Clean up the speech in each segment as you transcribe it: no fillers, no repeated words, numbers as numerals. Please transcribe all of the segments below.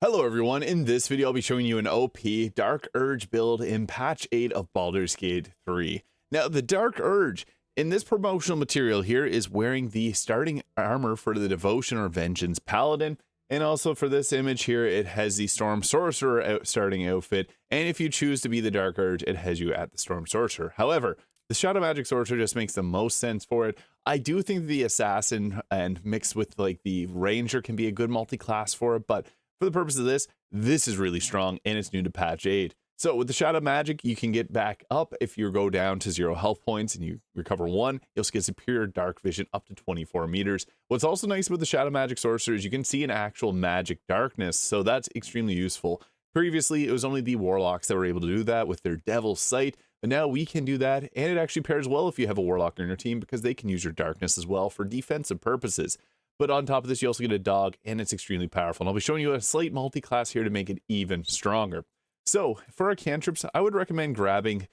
Hello everyone, in this video I'll be showing you an OP Dark Urge build in patch 8 of Baldur's Gate 3. Now the Dark Urge in this promotional material here is wearing the starting armor for the Devotion or Vengeance Paladin, and also for this image here it has the Storm Sorcerer starting outfit, and if you choose to be the Dark Urge it has you at the Storm Sorcerer. However, the Shadow Magic Sorcerer just makes the most sense for it. I do think the Assassin and mixed with like the Ranger can be a good multi-class for it, but for the purpose of this is really strong and it's new to patch 8. So with the Shadow Magic, you can get back up if you go down to 0 health points and you recover 1. You'll get superior dark vision up to 24 meters. What's also nice about the Shadow Magic Sorcerer is you can see an actual magic darkness, so that's extremely useful. Previously, it was only the Warlocks that were able to do that with their Devil's Sight, but now we can do that, and it actually pairs well if you have a Warlock in your team because they can use your darkness as well for defensive purposes. But on top of this, you also get a dog, and it's extremely powerful. And I'll be showing you a slight multi-class here to make it even stronger. So for our cantrips, I would recommend grabbing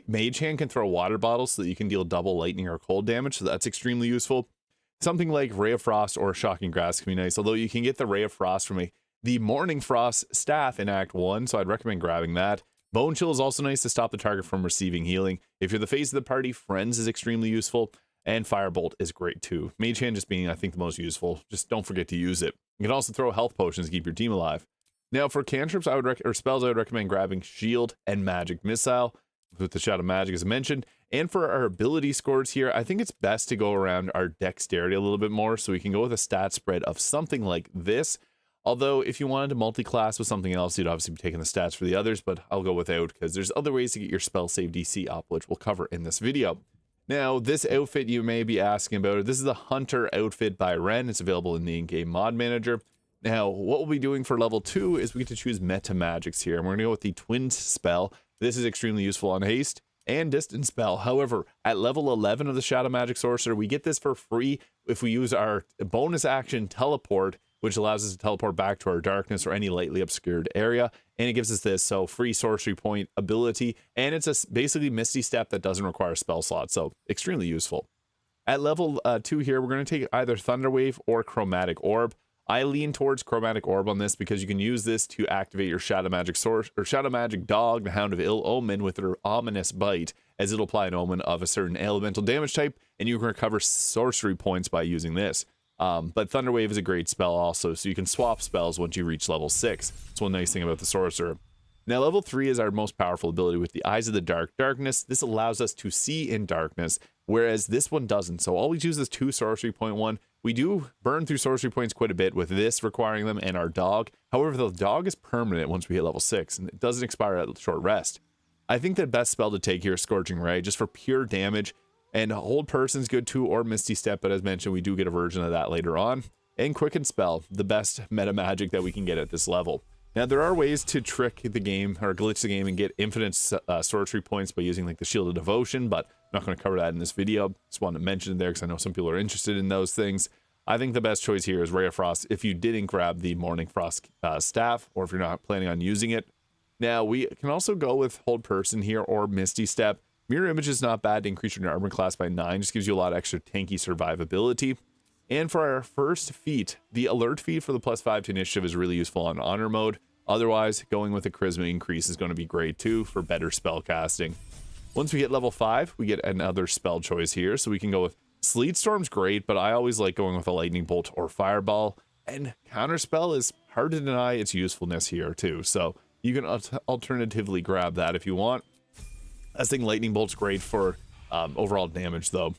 Mage Hand can throw water bottles so that you can deal double lightning or cold damage. So that's extremely useful. Something like Ray of Frost or Shocking Grass can be nice, although you can get the Ray of Frost from the Morning Frost staff in Act 1, so I'd recommend grabbing that. Bone Chill is also nice to stop the target from receiving healing. If you're the face of the party, Friends is extremely useful. And Firebolt is great too. Mage Hand just being, I think, the most useful. Just don't forget to use it. You can also throw health potions to keep your team alive. Now for cantrips, or spells, I would recommend grabbing Shield and Magic Missile with the Shadow Magic as mentioned. And for our ability scores here, I think it's best to go around our dexterity a little bit more, so we can go with a stat spread of something like this. Although if you wanted to multi-class with something else, you'd obviously be taking the stats for the others, but I'll go without because there's other ways to get your spell save DC up, which we'll cover in this video. Now, this outfit you may be asking about, this is the Hunter outfit by Ren. It's available in the in-game mod manager. Now, what we'll be doing for level 2 is we get to choose meta magics here. And we're going to go with the Twin spell. This is extremely useful on haste and distance spell. However, at level 11 of the Shadow Magic Sorcerer, we get this for free if we use our bonus action Teleport, which allows us to teleport back to our darkness or any lightly obscured area. And it gives us this, so free sorcery point ability, and it's a basically Misty Step that doesn't require a spell slot, so extremely useful. At level 2 here, we're going to take either Thunder Wave or Chromatic Orb. I lean towards Chromatic Orb on this because you can use this to activate your Shadow Magic Source or Shadow Magic Dog, the Hound of Ill Omen, with her Ominous Bite, as it'll apply an omen of a certain elemental damage type, and you can recover sorcery points by using this. But Thunder Wave is a great spell also, so you can swap spells once you reach level 6. That's one nice thing about the Sorcerer. Now, level 3 is our most powerful ability with the Eyes of the Darkness. This allows us to see in darkness, whereas this one doesn't. So always use this 2 sorcery point one. We do burn through sorcery points quite a bit with this requiring them and our dog. However, the dog is permanent once we hit level 6, and it doesn't expire at short rest. I think the best spell to take here is Scorching Ray, just for pure damage. And Hold Person's good too, or Misty Step, but as mentioned, we do get a version of that later on. And Quicken Spell, the best meta magic that we can get at this level. Now, there are ways to trick the game, or glitch the game, and get infinite sorcery points by using like the Shield of Devotion, but I'm not going to cover that in this video. Just wanted to mention it there because I know some people are interested in those things. I think the best choice here is Ray of Frost if you didn't grab the Morning Frost staff, or if you're not planning on using it. Now, we can also go with Hold Person here, or Misty Step. Mirror Image is not bad to increase your armor class by 9, just gives you a lot of extra tanky survivability. And for our first feat, the Alert feat for the +5 to initiative is really useful on honor mode. Otherwise, going with a charisma increase is going to be great too for better spell casting. Once we hit level 5, we get another spell choice here, so we can go with Sleet Storm's great, but I always like going with a Lightning Bolt or Fireball. And Counterspell is hard to deny its usefulness here too, so you can alternatively grab that if you want. I think Lightning Bolt's great for overall damage though.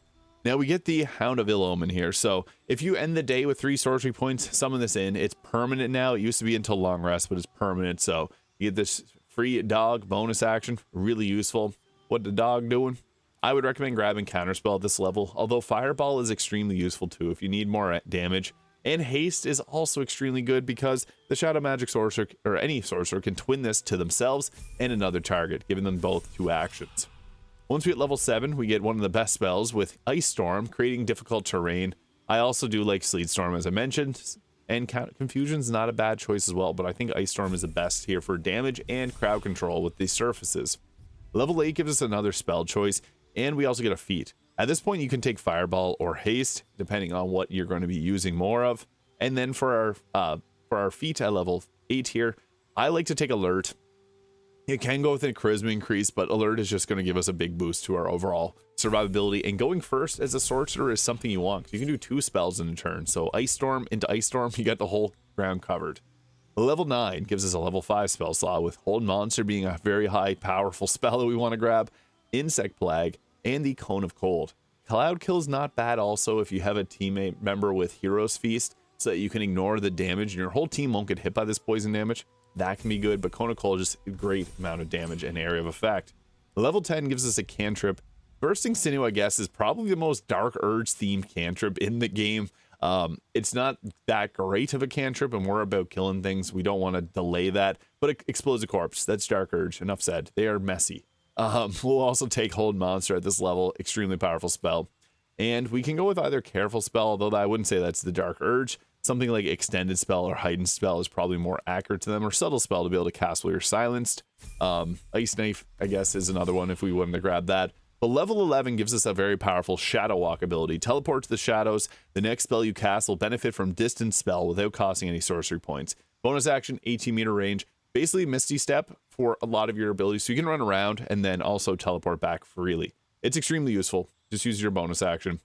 Now we get the Hound of Ill Omen here. So if you end the day with 3 sorcery points, summon this in. It's permanent now. It used to be until long rest, but it's permanent. So you get this free dog bonus action. Really useful. What the dog doing? I would recommend grabbing Counterspell at this level, although Fireball is extremely useful too if you need more damage. And Haste is also extremely good because the Shadow Magic Sorcerer, or any Sorcerer, can twin this to themselves and another target, giving them both 2 actions. Once we hit level 7, we get one of the best spells with Ice Storm, creating difficult terrain. I also do like Sleet Storm, as I mentioned, and Confusion's not a bad choice as well, but I think Ice Storm is the best here for damage and crowd control with these surfaces. Level 8 gives us another spell choice, and we also get a feat. At this point, you can take Fireball or Haste, depending on what you're going to be using more of. And then for our for our feat at level 8 here, I like to take alert. It can go with a charisma increase, but alert is just going to give us a big boost to our overall survivability. And going first as a sorcerer is something you want. You can do 2 spells in a turn. So Ice Storm into Ice Storm, you got the whole ground covered. Level 9 gives us a level 5 spell slot, with Hold Monster being a very high, powerful spell that we want to grab, Insect Plague, and the Cone of Cold. Cloud Kill is not bad also if you have a teammate member with Hero's Feast, so that you can ignore the damage and your whole team won't get hit by this poison damage. That can be good, but Cone of Cold is just a great amount of damage and area of effect. Level 10 gives us a cantrip. Bursting Sinew, I guess, is probably the most Dark Urge themed cantrip in the game. It's not that great of a cantrip, and we're about killing things. We don't want to delay that, but it explodes a corpse. That's Dark Urge. Enough said. They are messy. We'll also take Hold Monster at this level. Extremely powerful spell. And we can go with either Careful Spell, although I wouldn't say that's the Dark Urge. Something like Extended Spell or Heightened Spell is probably more accurate to them, or Subtle Spell to be able to cast while you're silenced. Ice Knife, I guess, is another one if we wanted to grab that. But level 11 gives us a very powerful Shadow Walk ability. Teleport to the shadows. The next spell you cast will benefit from Distance Spell without costing any sorcery points. Bonus action, 18-meter range. Basically Misty Step for a lot of your abilities, so you can run around and then also teleport back freely. It's extremely useful. Just use your bonus action.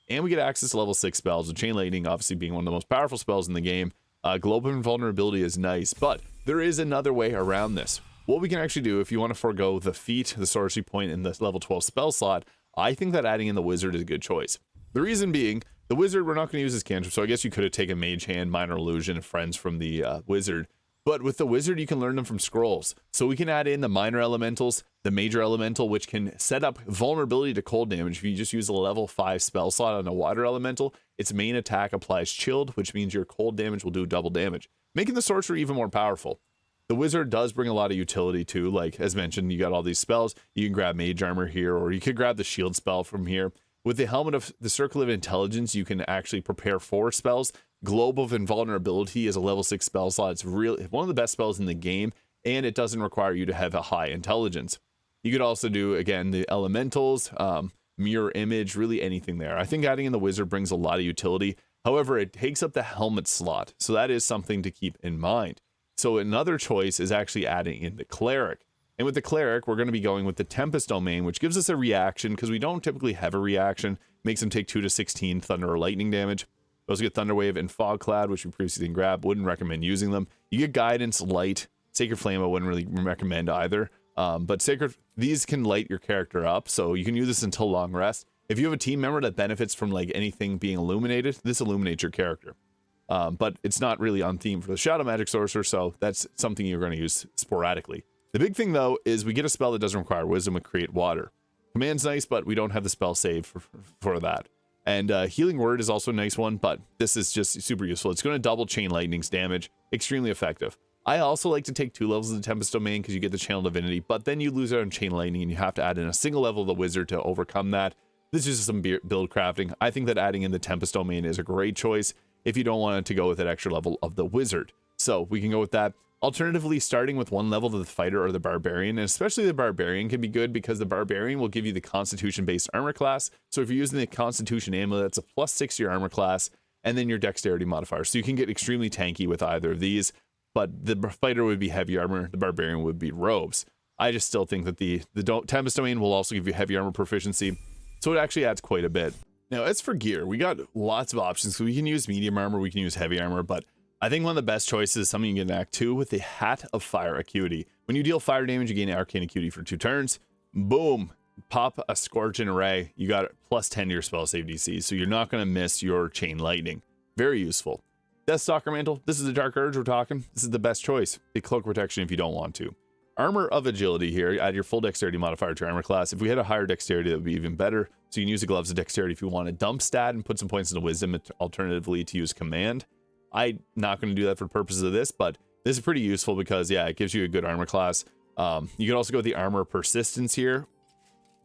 And we get access to level 6 spells, with Chain Lightning obviously being one of the most powerful spells in the game. Global Invulnerability is nice, but there is another way around this. What we can actually do, if you want to forego the feat, the sorcery point, in the level 12 spell slot, I think that adding in the Wizard is a good choice. The reason being, the Wizard, we're not going to use as cantrip, so I guess you could have taken Mage Hand, Minor Illusion, and Friends from the Wizard. But with the Wizard, you can learn them from scrolls. So we can add in the Minor Elementals, the Major Elemental, which can set up vulnerability to cold damage. If you just use a level 5 spell slot on a Water Elemental, its main attack applies Chilled, which means your cold damage will do double damage, making the Sorcerer even more powerful. The Wizard does bring a lot of utility too. Like, as mentioned, you got all these spells. You can grab Mage Armor here, or you could grab the Shield spell from here. With the Helmet of the Circle of Intelligence, you can actually prepare 4 spells. Globe of Invulnerability is a level 6 spell slot. It's really one of the best spells in the game, and it doesn't require you to have a high intelligence. You could also do, again, the Elementals, Mirror Image, really anything there. I think adding in the Wizard brings a lot of utility. However, it takes up the Helmet slot, so that is something to keep in mind. So another choice is actually adding in the Cleric. And with the Cleric, we're going to be going with the Tempest Domain, which gives us a reaction, because we don't typically have a reaction. Makes them take 2 to 16 Thunder or Lightning damage. We also get Thunder Wave and Fog Cloud, which we previously didn't grab. Wouldn't recommend using them. You get Guidance, Light. Sacred Flame I wouldn't really recommend either. But these can light your character up, so you can use this until long rest. If you have a team member that benefits from like anything being illuminated, this illuminates your character. But it's not really on theme for the Shadow Magic Sorcerer, so that's something you're going to use sporadically. The big thing, though, is we get a spell that doesn't require Wisdom with Create Water. Command's nice, but we don't have the spell save for that. And Healing Word is also a nice one, but this is just super useful. It's going to double Chain Lightning's damage. Extremely effective. I also like to take 2 levels of the Tempest Domain because you get the Channel Divinity, but then you lose out on Chain Lightning and you have to add in a single level of the Wizard to overcome that. This is just some build crafting. I think that adding in the Tempest Domain is a great choice if you don't want to go with that extra level of the Wizard. So we can go with that. Alternatively, starting with 1 level of the Fighter or the Barbarian, and especially the Barbarian can be good because the Barbarian will give you the Constitution-based armor class. So if you're using the Constitution Amulet, it's a +6 to your armor class, and then your Dexterity modifier. So you can get extremely tanky with either of these, but the Fighter would be heavy armor, the Barbarian would be robes. I just still think that the Tempest Domain will also give you heavy armor proficiency, so it actually adds quite a bit. Now, as for gear, we got lots of options. So we can use medium armor, we can use heavy armor, but I think one of the best choices is something you can get in Act 2 with the Hat of Fire Acuity. When you deal fire damage, you gain Arcane Acuity for 2 turns. Boom! Pop a Scorching Ray. You got +10 to your spell save DC, so you're not going to miss your Chain Lightning. Very useful. Deathstalker Mantle. This is the Dark Urge we're talking. This is the best choice. The Cloak Protection if you don't want to. Armor of Agility here. Add your full Dexterity modifier to your armor class. If we had a higher Dexterity, that would be even better. So you can use the Gloves of Dexterity if you want to dump stat and put some points into Wisdom, alternatively to use Command. I'm not going to do that for the purposes of this, but this is pretty useful because, yeah, it gives you a good armor class. You can also go with the Armor Persistence here,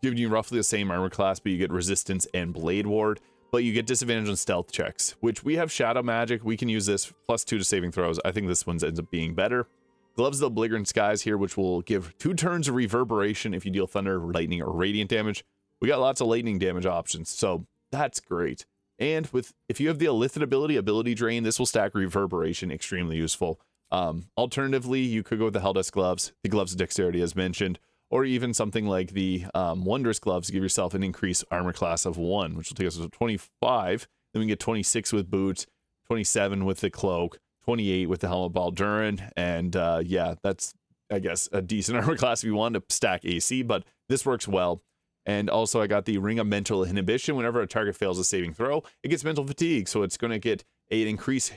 giving you roughly the same armor class, but you get Resistance and Blade Ward, but you get disadvantage on stealth checks, which we have Shadow Magic. We can use this +2 to saving throws. I think this one ends up being better. Gloves of the Belligerent Skies here, which will give 2 turns of Reverberation if you deal Thunder, Lightning, or Radiant damage. We got lots of lightning damage options, so that's great. And if you have the Illithid ability drain, this will stack reverberation, extremely useful. Alternatively, you could go with the Helldust gloves, the gloves of dexterity as mentioned, or even something like the wondrous gloves to give yourself an increased armor class of 1, which will take us to 25. Then we can get 26 with boots, 27 with the cloak, 28 with the helmet Baldurin, and yeah, that's, I guess, a decent armor class if you want to stack AC, but this works well. And also I got the Ring of Mental Inhibition. Whenever a target fails a saving throw, it gets mental fatigue, so it's going to get an increased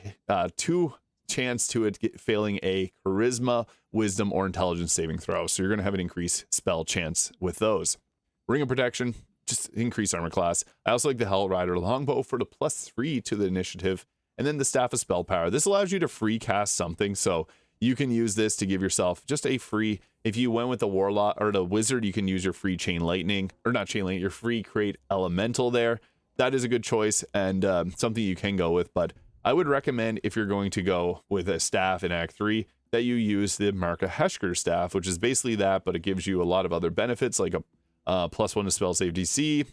2 chance to it failing a charisma, wisdom, or intelligence saving throw. So you're going to have an increased spell chance with those. Ring of Protection, just increase armor class. I also like the Hell Rider Longbow for the +3 to the initiative. And then the Staff of Spell Power. This allows you to free cast something, so you can use this to give yourself just a free, if you went with the Warlock or the Wizard, you can use your free Chain Lightning, or not Chain Lightning, your free Create Elemental there. That is a good choice and something you can go with, but I would recommend if you're going to go with a staff in Act 3 that you use the Marka Heshker staff, which is basically that, but it gives you a lot of other benefits like a +1 to spell save DC,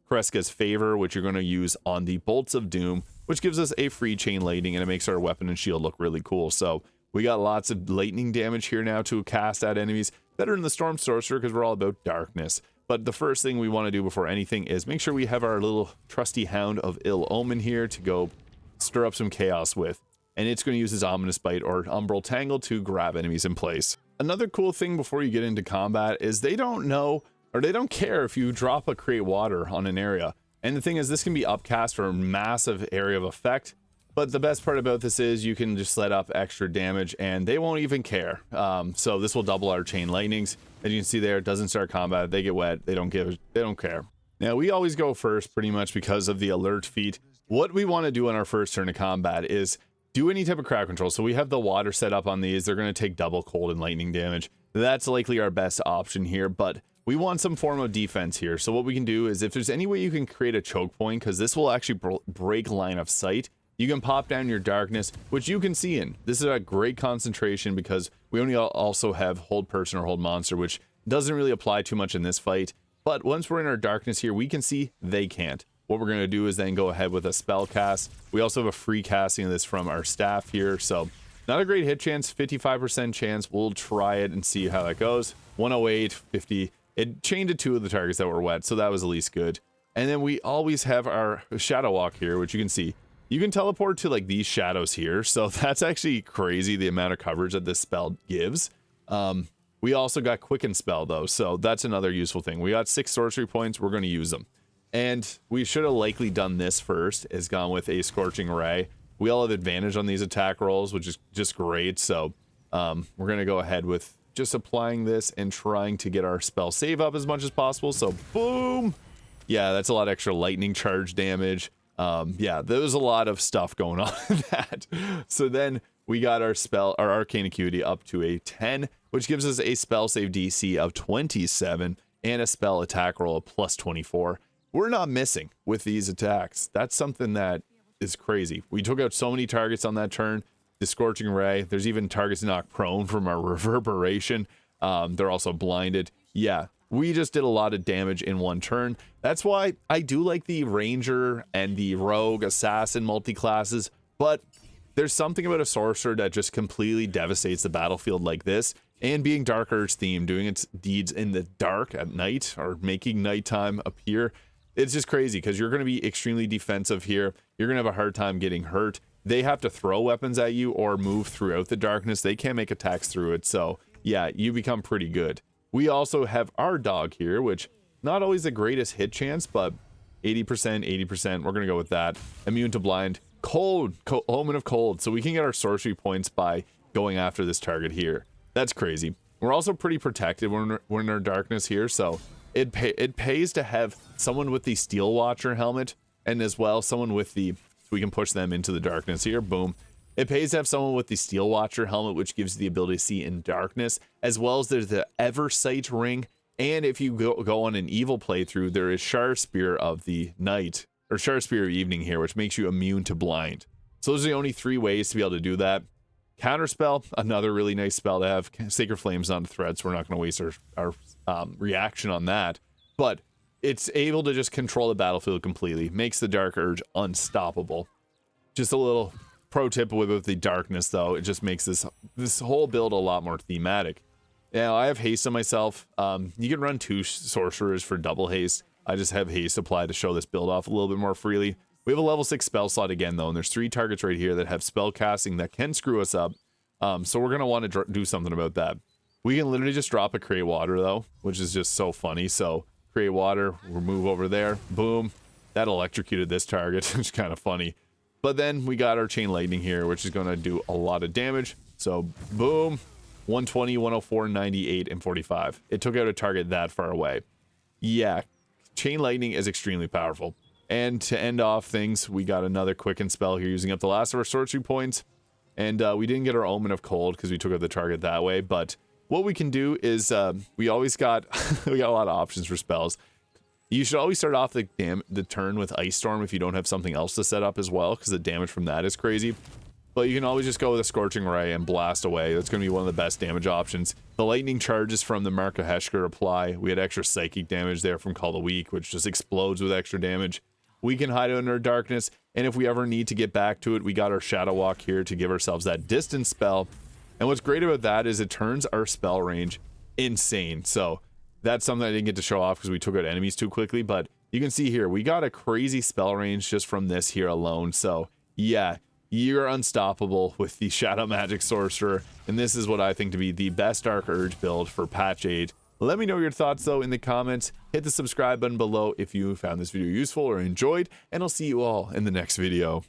Kreska's Favor, which you're going to use on the Bolts of Doom, which gives us a free Chain Lightning and it makes our weapon and shield look really cool. So we got lots of lightning damage here now to cast at enemies, better than the Storm Sorcerer because we're all about darkness. But the first thing we want to do before anything is make sure we have our little trusty Hound of Ill Omen here to go stir up some chaos with. And it's going to use his Ominous Bite or Umbral Tangle to grab enemies in place. Another cool thing before you get into combat is they don't know, or they don't care if you drop a Create Water on an area. And the thing is, this can be upcast for a massive area of effect. But the best part about this is you can just let up extra damage and they won't even care. So this will double our Chain Lightnings. As you can see there, it doesn't start combat. They get wet. They don't care. Now we always go first pretty much because of the alert feat. What we want to do on our first turn of combat is do any type of crowd control. So we have the water set up on these. They're going to take double cold and lightning damage. That's likely our best option here, but we want some form of defense here. So what we can do is if there's any way you can create a choke point, because this will actually break line of sight, you can pop down your darkness, which you can see in. This is a great concentration because we only also have hold person or hold monster, which doesn't really apply too much in this fight. But once we're in our darkness here, we can see they can't. What we're going to do is then go ahead with a spell cast. We also have a free casting of this from our staff here. So not a great hit chance, 55% chance. We'll try it and see how that goes. 108, 50. It chained to 2 of the targets that were wet, so that was at least good. And then we always have our Shadow Walk here, which you can see. You can teleport to like these shadows here, so that's actually crazy the amount of coverage that this spell gives. We also got Quicken Spell though, so that's another useful thing. We got 6 sorcery points, we're going to use them. And we should have likely done this first, is gone with a Scorching Ray. We all have advantage on these attack rolls, which is just great, so we're going to go ahead with just applying this and trying to get our spell save up as much as possible. So boom! Yeah, that's a lot of extra lightning charge damage. Yeah, there was a lot of stuff going on in that. So then we got our Arcane Acuity up to a 10, which gives us a spell save DC of 27 and a spell attack roll of +24. We're not missing with these attacks. That's something that is crazy. We took out so many targets on that turn. The Scorching Ray, there's even targets knocked prone from our reverberation. They're also blinded. Yeah, we just did a lot of damage in one turn. That's why I do like the Ranger and the Rogue Assassin multi-classes, but there's something about a Sorcerer that just completely devastates the battlefield like this, and being Dark Urge themed, doing its deeds in the dark at night, or making nighttime appear, it's just crazy, because you're going to be extremely defensive here. You're going to have a hard time getting hurt. They have to throw weapons at you or move throughout the darkness. They can't make attacks through it, so yeah, you become pretty good. We also have our dog here, which not always the greatest hit chance, but 80%, 80%. We're going to go with that. Immune to blind. Cold. Omen of cold. So we can get our sorcery points by going after this target here. That's crazy. We're also pretty protected when we're in our darkness here, so it pays to have someone with the Steel Watcher helmet, and as well someone with the, so we can push them into the darkness here. Boom. It pays to have someone with the Steel Watcher helmet, which gives the ability to see in darkness, as well as there's the Eversight ring. And if you go on an evil playthrough, there is Shar Spear of the Night, or Shar Spear of Evening here, which makes you immune to blind. So those are the only 3 ways to be able to do that. Counterspell, another really nice spell to have. Sacred Flame's not a threat, so we're not going to waste our reaction on that. But it's able to just control the battlefield completely. Makes the Dark Urge unstoppable. Just a little pro tip with the darkness, though. It just makes this whole build a lot more thematic. Now, I have haste on myself. You can run 2 sorcerers for double haste. I just have haste applied to show this build off a little bit more freely. We have a level 6 spell slot again, though, and there's 3 targets right here that have spell casting that can screw us up. So we're going to want to do something about that. We can literally just drop a create water, though, which is just so funny. So create water, we'll move over there, boom. That electrocuted this target, which is kind of funny. But then we got our chain lightning here, which is going to do a lot of damage. So boom, 120, 104, 98, and 45. It took out a target that far away. Yeah, chain lightning is extremely powerful. And to end off things, we got another quicken spell here using up the last of our sorcery points. And we didn't get our Omen of Cold because we took out the target that way. But what we can do is we always got we got a lot of options for spells. You should always start off the turn with Ice Storm if you don't have something else to set up as well, because the damage from that is crazy. But you can always just go with a Scorching Ray and blast away. That's going to be one of the best damage options. The lightning charges from the Mark of Heshker apply. We had extra psychic damage there from Call the Weak, which just explodes with extra damage. We can hide under darkness, and if we ever need to get back to it, we got our Shadow Walk here to give ourselves that distance spell. And what's great about that is it turns our spell range insane. So that's something I didn't get to show off because we took out enemies too quickly, but you can see here, we got a crazy spell range just from this here alone. So yeah, you're unstoppable with the Shadow Magic Sorcerer, and this is what I think to be the best Dark Urge build for patch 8. Let me know your thoughts though in the comments. Hit the subscribe button below if you found this video useful or enjoyed, and I'll see you all in the next video.